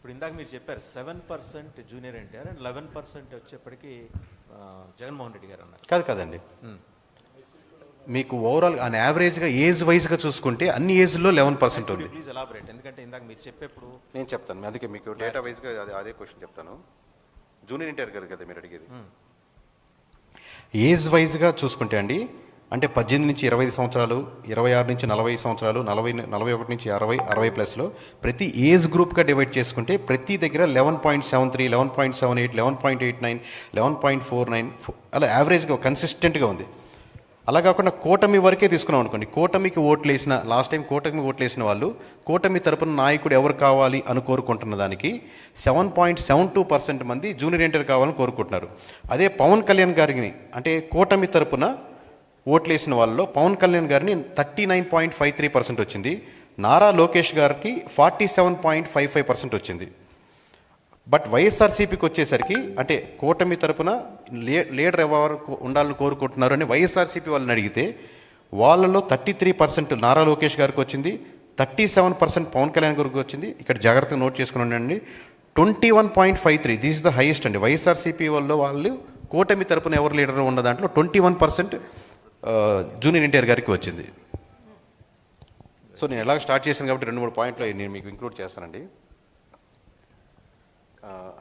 ఇప్పుడు ఇందాక మీరు చెప్పారు 7% జూనియర్ ఎన్టీఆర్ అండ్ 11% వచ్చేప్పటికి జగన్మోహన్ రెడ్డి గారు అన్నారు. కాదండి, మీకు ఓవరాల్ ఆన్ యావరేజ్గా ఏజ్ వైజ్గా చూసుకుంటే అన్ని ఏజ్లో 11% ఉంది. ప్లీజ్ ఎలాబరేట్, ఎందుకంటే ఇందాక మీరు చెప్పేప్పుడు నేను చెప్తాను, అందుకే మీకు డేటా వైజ్గా అదే క్వశ్చన్ చెప్తాను. జూనియర్ ఎన్టీఆర్ గారు కదా మీరు అడిగేది. ఏజ్ వైజ్గా చూసుకుంటే అండి, అంటే 18 నుంచి 25 సంవత్సరాలు, 26 నుంచి 40 సంవత్సరాలు, 41 నుంచి 60 ప్లస్లో ప్రతి ఏజ్ గ్రూప్గా డివైడ్ చేసుకుంటే ప్రతి దగ్గర 11.73, 11.78, 11.89, 11.49 అలా యావరేజ్గా కన్సిస్టెంట్గా ఉంది. అలా కాకుండా కూటమి వరకే తీసుకున్నాం అనుకోండి, కూటమికి ఓట్లు వేసిన లాస్ట్ టైం కూటమి ఓట్లు వేసిన వాళ్ళు కూటమి తరపున నాయకుడు ఎవరు కావాలి అని కోరుకుంటున్న దానికి 7.72% మంది జూనియర్ ఎన్టీఆర్ కావాలని కోరుకుంటున్నారు. అదే పవన్ కళ్యాణ్ గారిని అంటే కూటమి తరపున ఓట్లు వేసిన వాళ్ళలో పవన్ కళ్యాణ్ గారిని 39.53% వచ్చింది, నారా లోకేష్ గారికి 47.55% వచ్చింది. బట్ వైఎస్ఆర్సీపీకి వచ్చేసరికి అంటే కూటమి తరపున లీడర్ ఎవరు ఉండాలని కోరుకుంటున్నారు అని వైఎస్ఆర్సీపీ వాళ్ళని అడిగితే వాళ్ళలో 33% నారా లోకేష్ గారికి వచ్చింది, 37% పవన్ కళ్యాణ్ గారికి వచ్చింది. ఇక్కడ జాగ్రత్తగా నోట్ చేసుకుని ఉండండి, 21.53 దిస్ ఇస్ ద హైయెస్ట్ అండి. వైఎస్ఆర్సీపీ వాళ్ళు కూటమి తరపున ఎవరు లీడర్ ఉన్న దాంట్లో 21% జూనియర్ ఎన్టీఆర్ గారికి వచ్చింది. సో నేను ఎలాగ స్టార్ట్ చేశాను కాబట్టి 2-3 పాయింట్లు నేను మీకు ఇంక్లూడ్ చేస్తానండి.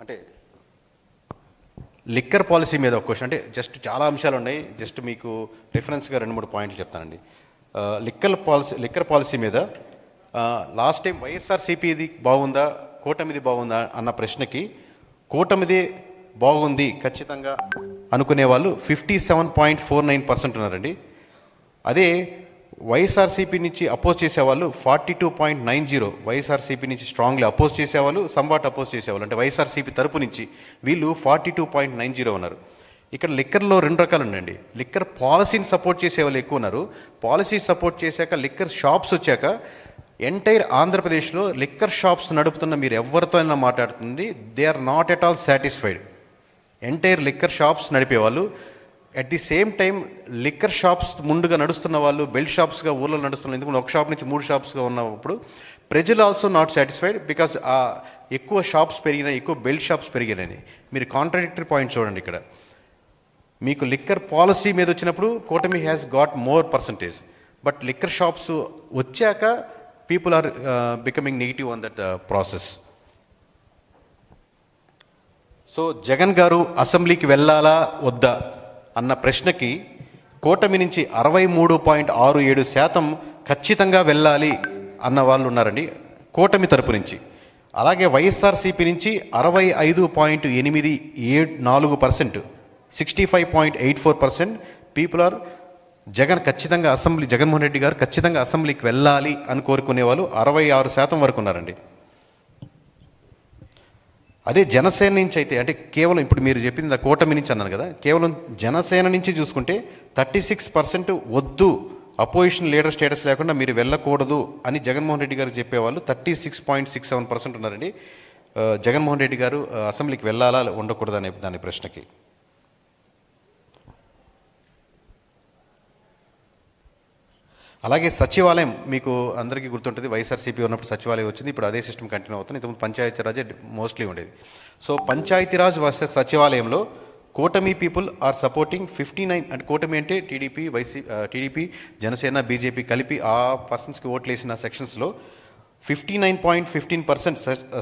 అంటే లిక్కర్ పాలసీ మీద ఒక క్వశ్చన్, అంటే జస్ట్ చాలా అంశాలు ఉన్నాయి, జస్ట్ మీకు రిఫరెన్స్గా 2-3 పాయింట్లు చెప్తానండి. లిక్కర్ పాలసీ మీద లాస్ట్ టైం వైఎస్ఆర్సీపీది బాగుందా కూటమిది బాగుందా అన్న ప్రశ్నకి కూటమిది బాగుంది ఖచ్చితంగా అనుకునే వాళ్ళు 57.49% ఉన్నారండి. అదే వైఎస్ఆర్సీపీ నుంచి అపోజ్ చేసేవాళ్ళు 42.90, వైఎస్ఆర్సీపీ నుంచి స్ట్రాంగ్లీ అపోజ్ చేసేవాళ్ళు, సంవాట్ అపోజ్ చేసేవాళ్ళు అంటే వైఎస్ఆర్సీపీ తరపు నుంచి వీళ్ళు 42.90 ఉన్నారు. ఇక్కడ లిక్కర్లో 2 రకాలు ఉన్నాయండి. లిక్కర్ పాలసీని సపోర్ట్ చేసేవాళ్ళు ఎక్కువ ఉన్నారు. పాలసీ సపోర్ట్ చేశాక లిక్కర్ షాప్స్ వచ్చాక ఎంటైర్ ఆంధ్రప్రదేశ్లో లిక్కర్ షాప్స్ నడుపుతున్న మీరు ఎవరితో అయినా మాట్లాడుతుంది, they are not at all satisfied. Entire liquor shops నడిపేవాళ్ళు, at the same time liquor shops ముందుగా నడుస్తున్న వాళ్ళు బెల్ట్ షాప్స్గా ఊళ్ళో నడుస్తున్నారు. ఎందుకంటే ఒక షాప్ నుంచి 3 షాప్స్గా ఉన్నప్పుడు ప్రజలు ఆల్సో నాట్ సాటిస్ఫైడ్ బికాజ్ ఎక్కువ షాప్స్ పెరిగినాయి, ఎక్కువ బెల్ట్ షాప్స్ పెరిగినాయి. మీరు కాంట్రాడిక్టరీ పాయింట్ చూడండి. ఇక్కడ మీకు లిక్కర్ పాలసీ మీద వచ్చినప్పుడు కూటమి has got more percentage, but liquor shops వచ్చాక people are becoming negative on that process. So Jagan గారు అసెంబ్లీకి వెళ్ళాలా వద్దా అన్న ప్రశ్నకి కూటమి నుంచి 63.67% ఖచ్చితంగా వెళ్ళాలి అన్న వాళ్ళు ఉన్నారండి కూటమి తరపు నుంచి. అలాగే వైఎస్ఆర్సీపీ నుంచి 65.84%, 65.84% పీపుల్ ఆర్ జగన్మోహన్ రెడ్డి గారు ఖచ్చితంగా అసెంబ్లీకి వెళ్ళాలి అని కోరుకునే వాళ్ళు 66% వరకు ఉన్నారండి. అదే జనసేన నుంచి అయితే అంటే కేవలం ఇప్పుడు మీరు చెప్పింది కూటమి నుంచి అన్నారు కదా, కేవలం జనసేన నుంచి చూసుకుంటే 36% వద్దు, అపోజిషన్ లీడర్ స్టేటస్ లేకుండా మీరు వెళ్ళకూడదు అని జగన్మోహన్ రెడ్డి గారు చెప్పేవాళ్ళు 36.67% ఉన్నారండి. జగన్మోహన్ రెడ్డి గారు అసెంబ్లీకి వెళ్ళాలా ఉండకూడదు అనే దాని ప్రశ్నకి. అలాగే సచివాలయం మీకు అందరికీ గుర్తుంటుంది, వైఎస్ఆర్సీపీ ఉన్నప్పుడు సచివాలయం వచ్చింది, ఇప్పుడు అదే సిస్టమ్ కంటిన్యూ అవుతుంది. ఇంతకుముందు పంచాయతీరాజే మోస్ట్లీ ఉండేది. సో పంచాయతీరాజ్ వర్సెస్ సచివాలయంలో కూటమి పీపుల్ ఆర్ సపోర్టింగ్ 59, అంటే కూటమి అంటే టీడీపీ జనసేన బీజేపీ కలిపి ఆ పర్సన్స్కి ఓట్లు వేసిన సెక్షన్స్లో 59.15%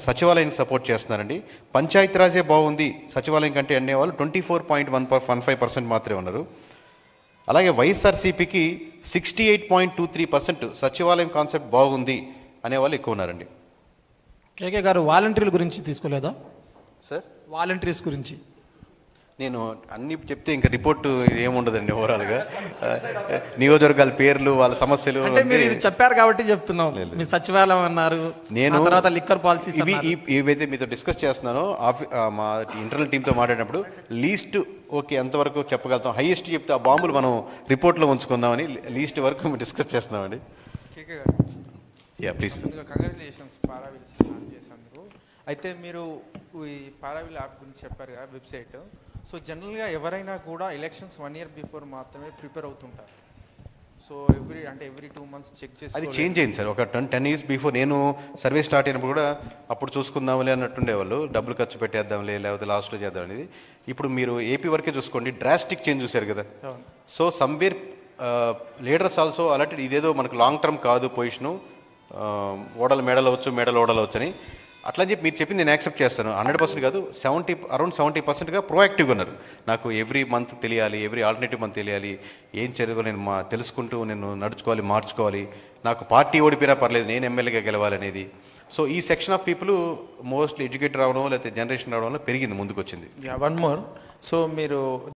సచివాలయాన్ని సపోర్ట్ చేస్తున్నారండి. పంచాయతీరాజే బాగుంది సచివాలయం కంటే అనేవాళ్ళు 24.15% మాత్రమే ఉన్నారు. అలాగే వైఎస్ఆర్సీపీకి 68.23% సచివాలయం కాన్సెప్ట్ బాగుంది అనేవాళ్ళు ఎక్కువ ఉన్నారండి. కేకే గారు వాలంటీర్ల గురించి తీసుకోలేదా సార్? వాలంటీర్స్ గురించి నేను అన్ని చెప్తే ఇంకా రిపోర్ట్ ఏముండదండి. ఓవరాల్గా నియోజకవర్గాల పేర్లు వాళ్ళ సమస్యలు మీరు ఇది చెప్పారు కాబట్టి చెప్తున్నాం. మీ సచివాలయం అన్నారు, నేను తర్వాత లిక్కర్ పాలసీ ఇవైతే మీతో డిస్కస్ చేస్తున్నానో మా ఇంటర్నల్ టీంతో మాట్లాడినప్పుడు లీస్ట్ ఓకే ఎంతవరకు చెప్పగలుగుతాం, హైయెస్ట్ చెప్తే ఆ బాంబులు మనం రిపోర్ట్లో ఉంచుకుందామని లీస్ట్ వరకు డిస్కస్ చేస్తున్నామండి. Yeah please. కంగ్రాచులేషన్స్ పారావిల్ చేసినందుకు. అయితే మీరు ఈ పారావిల్ యాప్ గురించి చెప్పారు కదా, వెబ్సైట్. సో జనరల్గా ఎవరైనా కూడా ఎలక్షన్స్ 1 year బిఫోర్ మాత్రమే ప్రిపేర్ అవుతుంటారు. సో ఎవ్రీ 2 months చెక్ అది చేసి చేంజ్ అయింది సార్. ఒక 10 years బిఫోర్ నేను సర్వీస్ స్టార్ట్ అయినప్పుడు కూడా అప్పుడు చూసుకుందాంలే అన్నట్టుండేవాళ్ళు, డబ్బులు ఖర్చు పెట్టేద్దాంలే లేకపోతే లాస్ట్లో చేద్దాం అనేది. ఇప్పుడు మీరు ఏపీ వరకే చూసుకోండి, డ్రాస్టిక్ చేంజ్ చూశారు కదా. సో సమ్వేర్ లీడర్స్ ఆల్సో అలాంటి ఇదేదో మనకు లాంగ్ టర్మ్ కాదు పొజిషను, ఓడలు మేడలు ఓడలవచ్చు అని అట్లా చెప్పి మీరు చెప్పింది నేను యాక్సెప్ట్ చేస్తాను. 100% కాదు, అరౌండ్ 70%గా ప్రోయాక్టివ్గా ఉన్నారు. నాకు ఎవ్రీ మంత్ తెలియాలి, ఎవ్రీ ఆల్టర్నేటివ్ మంత్ తెలియాలి, ఏం చదువు నేను తెలుసుకుంటూ నేను నడుచుకోవాలి, మార్చుకోవాలి, నాకు పార్టీ ఓడిపోయినా పర్లేదు నేను ఎమ్మెల్యేగా గెలవాలనేది. సో ఈ section of people mostly educated రావడం లేకపోతే జనరేషన్ రావడం వల్ల పెరిగింది, ముందుకు వచ్చింది. One more. సో మీరు